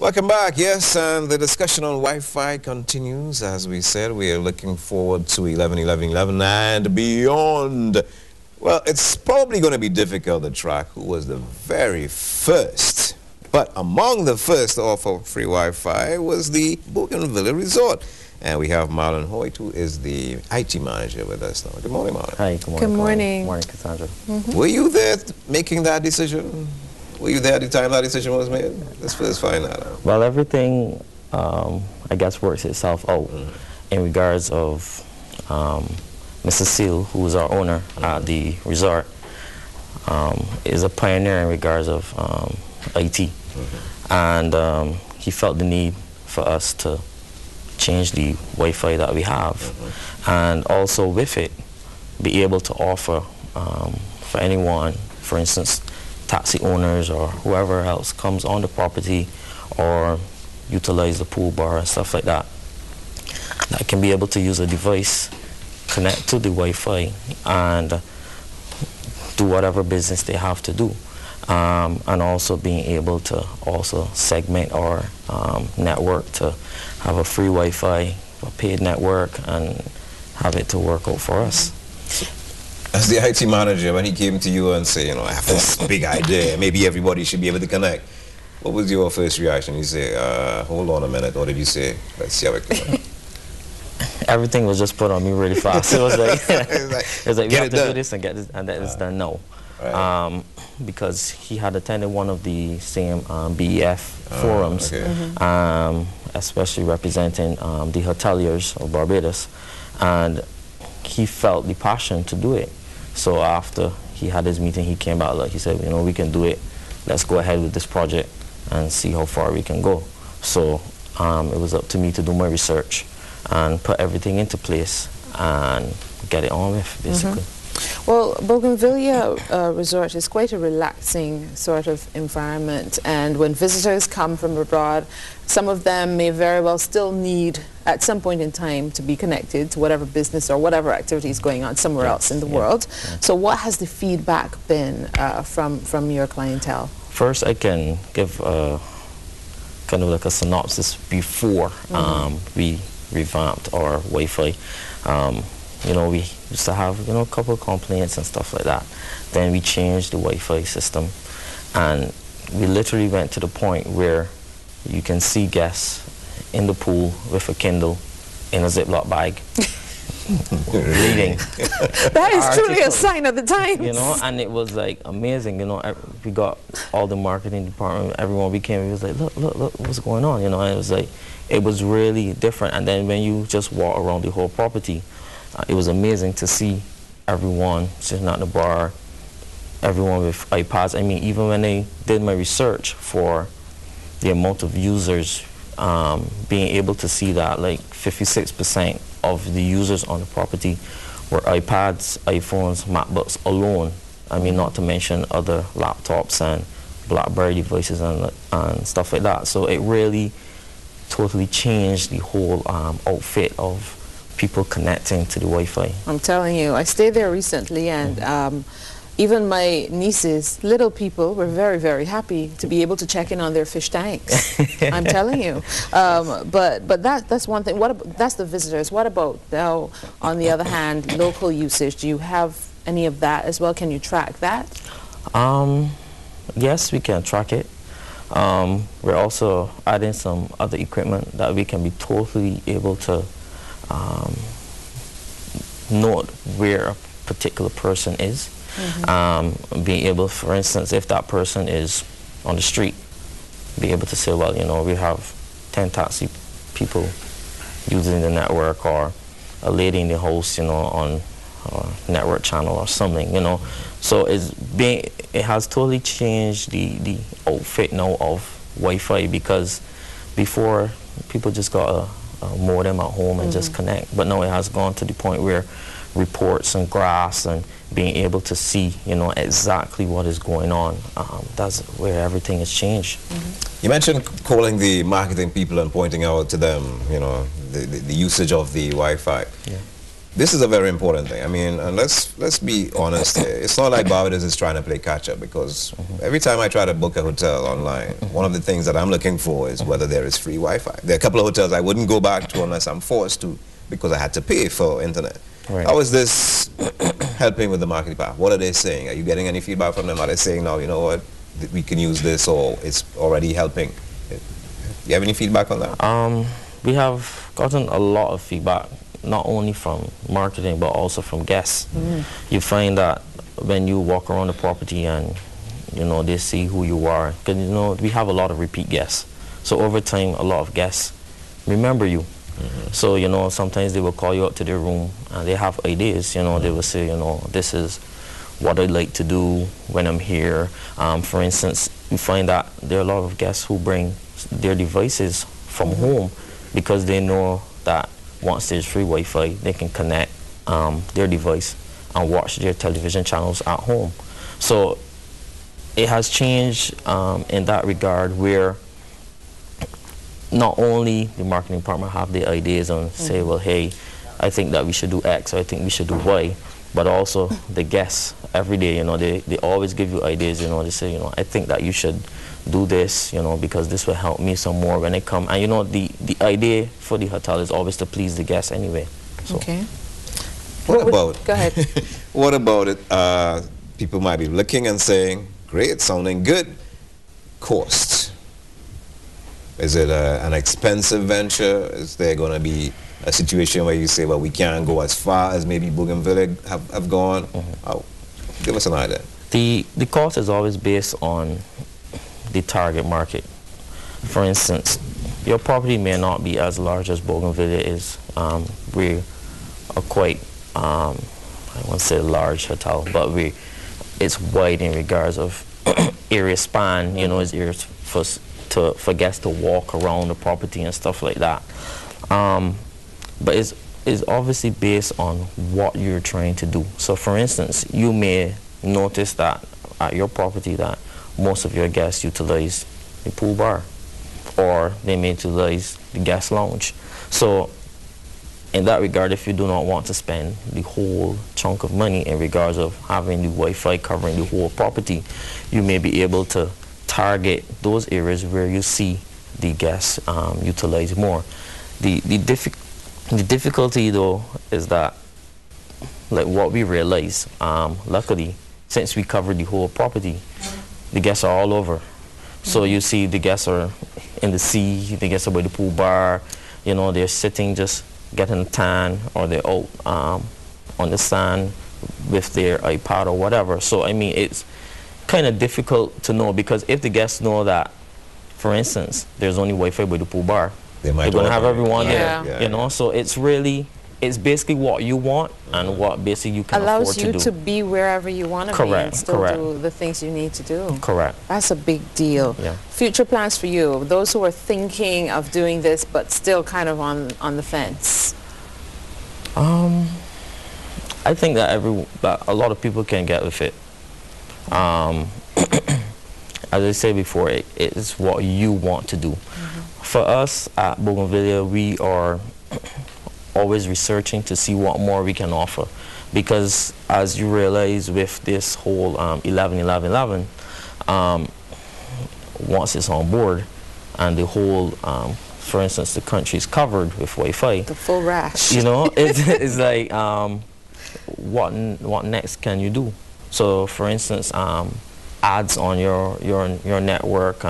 Welcome back, yes, and the discussion on Wi-Fi continues. As we said, we are looking forward to 11/11/11 and beyond. Well, it's probably going to be difficult to track who was the very first, but among the first to offer free Wi-Fi was the Bougainvillea Resort. And we have Marlon Hoyt, who is the IT manager with us now. Good morning, Marlon. Hi, good morning. Good morning. Good morning, Cassandra. Were you there making that decision? Were you there at the time that decision was made? Let's first find that out. Well, everything, I guess, works itself out in regards of Mr. Seal, who is our owner at the resort, is a pioneer in regards of IT. And he felt the need for us to change the Wi-Fi that we have, and also with it, be able to offer for anyone, for instance, taxi owners or whoever else comes on the property or utilize the pool bar and stuff like that, that can be able to use a device, connect to the Wi-Fi, and do whatever business they have to do. And also being able to also segment our network to have a free Wi-Fi, a paid network, and have it to work out for us. As the IT manager, when he came to you and said, you know, I have this big idea, maybe everybody should be able to connect, what was your first reaction? You say, hold on a minute, or did you say, let's see how it goes? Everything was just put on me really fast. It was like, it was like we have to do this and get this, and that is done. No. Right. Because he had attended one of the same BEF forums, especially representing the hoteliers of Barbados, and he felt the passion to do it. So after he had his meeting, he came back, like he said, you know, we can do it. Let's go ahead with this project and see how far we can go. So it was up to me to do my research and put everything into place and get it on with, basically. Well, Bougainvillea Resort is quite a relaxing sort of environment, and when visitors come from abroad, some of them may very well still need, at some point in time, to be connected to whatever business or whatever activity is going on somewhere else in the world. So what has the feedback been from your clientele? First, I can give kind of like a synopsis before we revamped our Wi-Fi. You know, we used to have, you know, a couple of complaints and stuff like that. Then we changed the Wi-Fi system, and we literally went to the point where you can see guests in the pool with a Kindle in a Ziploc bag, reading. That is truly a sign of the times. You know, and it was like amazing. You know, we got all the marketing department, everyone we came, it was like, look, what's going on? You know, and it was like, it was really different. And then when you just walk around the whole property, it was amazing to see everyone sitting at the bar, everyone with iPads. I mean, even when they did my research for the amount of users, being able to see that like 56% of the users on the property were iPads, iPhones, MacBooks alone. I mean, not to mention other laptops and BlackBerry devices and stuff like that. So it really totally changed the whole outfit of people connecting to the Wi-Fi. I'm telling you, I stayed there recently, and even my nieces, little people, were very, very happy to be able to check in on their fish tanks. I'm telling you. But that's one thing. That's the visitors. What about now, on the other hand, local usage? Do you have any of that as well? Can you track that? Yes, we can track it. We're also adding some other equipment that we can be totally able to note where a particular person is. Being able, for instance, if that person is on the street, be able to say, well, you know, we have 10 taxi people using the network, or a lady in the house, you know, on a network channel or something, you know. So it has totally changed the outfit now of Wi-Fi, because before people just got a modem at home and just connect, but now it has gone to the point where reports and graphs and being able to see, you know, exactly what is going on, that's where everything has changed. You mentioned calling the marketing people and pointing out to them, you know, the usage of the Wi-Fi. This is a very important thing. I mean, and let's be honest here. It's not like Barbados is trying to play catch up, because every time I try to book a hotel online, one of the things that I'm looking for is whether there is free Wi-Fi. There are a couple of hotels I wouldn't go back to unless I'm forced to, because I had to pay for internet. Right. How is this helping with the marketing part? What are they saying? Are you getting any feedback from them? Are they saying, no, you know what, we can use this, or it's already helping? You have any feedback on that? We have gotten a lot of feedback, not only from marketing but also from guests. You find that when you walk around the property and they see who you are, because we have a lot of repeat guests, so over time a lot of guests remember you. So sometimes they will call you up to their room and they have ideas. They will say, this is what I'd like to do when I'm here. For instance, you find that there are a lot of guests who bring their devices from home, because they know that once there's free Wi-Fi, they can connect their device and watch their television channels at home. So it has changed in that regard, where not only the marketing department have the ideas and say, well, hey, I think that we should do X, or I think we should do Y, but also the guests every day, they always give you ideas. They say, I think that you should do this, because this will help me some more when they come. And the idea for the hotel is always to please the guests anyway. So. Okay. What about? Go ahead. What about it? People might be looking and saying, great, sounding good. Cost. Is it an expensive venture? Is there going to be a situation where you say, well, we can't go as far as maybe Bougainvillea have gone? Give us an idea. The cost is always based on the target market. For instance, your property may not be as large as Bougainvillea is. We are quite, I won't say large hotel, but it's wide in regards of area span. It's areas for guests to walk around the property and stuff like that. But it's obviously based on what you're trying to do. So for instance, you may notice that at your property that most of your guests utilize the pool bar, or they may utilize the guest lounge. So in that regard, if you do not want to spend the whole chunk of money in regards of having the Wi-Fi covering the whole property, you may be able to target those areas where you see the guests utilize more. The difficulty though is that, like what we realize, luckily, since we covered the whole property, the guests are all over. So you see the guests are in the sea, the guests are by the pool bar, they're sitting just getting a tan, or they're out on the sand with their iPad or whatever. So I mean, it's kind of difficult to know, because if the guests know that, for instance, there's only Wi-Fi by the pool bar, they're going to have everyone there, so it's basically what you want and what basically you can afford to do. Allows you to be wherever you want to be and still do the things you need to do. Correct. That's a big deal. Yeah. Future plans for you, those who are thinking of doing this but still kind of on the fence? I think that a lot of people can get with it. As I said before, it is what you want to do. For us at Bougainvillea, we are always researching to see what more we can offer, because as you realize with this whole 11-11-11, once it's on board and the whole, for instance, the country is covered with Wi-Fi, the full rash, it's like what next can you do? So for instance, ads on your network,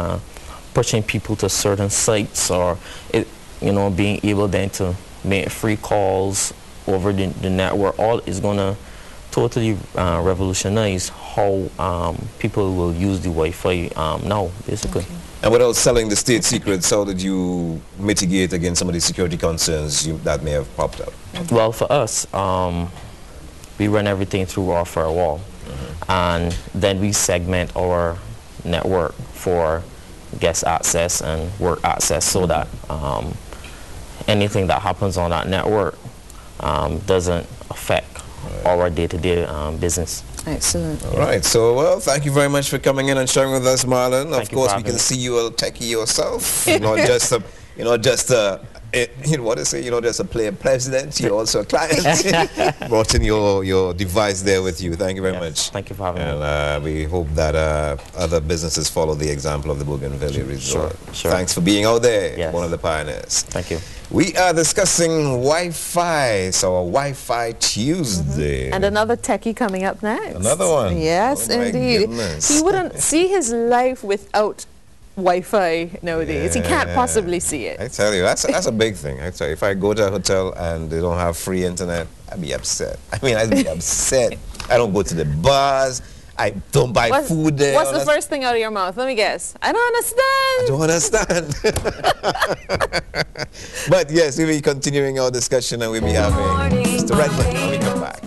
pushing people to certain sites, or being able then to make free calls over the network, all is going to totally revolutionize how people will use the Wi-Fi now, basically. Okay. And without selling the state secrets, how did you mitigate against some of the security concerns that may have popped up? Well, for us, we run everything through our firewall, and then we segment our network for guest access and work access, so that anything that happens on that network doesn't affect our day-to-day business. Excellent. All right. So, well, thank you very much for coming in and sharing with us, Marlon. Of course, we can see you a techie yourself. Not just a You know what they say, you know, there's a player president, you're also a client. Brought in your device there with you. Thank you very much. Thank you for having me. And we hope that other businesses follow the example of the Bougainvillea Resort. Sure. Thanks for being out there, Yes. one of the pioneers. Thank you. We are discussing Wi-Fi, so a Wi-Fi Tuesday. And another techie coming up next. Another one? Yes, Oh my indeed. goodness. He wouldn't see his life without Wi-Fi nowadays. He can't possibly see it. I tell you, that's a big thing. I tell you, if I go to a hotel and they don't have free internet, I'd be upset. I mean, I'd be upset. I don't go to the bars. I don't buy food there. What's the first thing out of your mouth? Let me guess. I don't understand. I don't understand. But yes, we'll be continuing our discussion and we'll be having Mr. Redmond when we come back.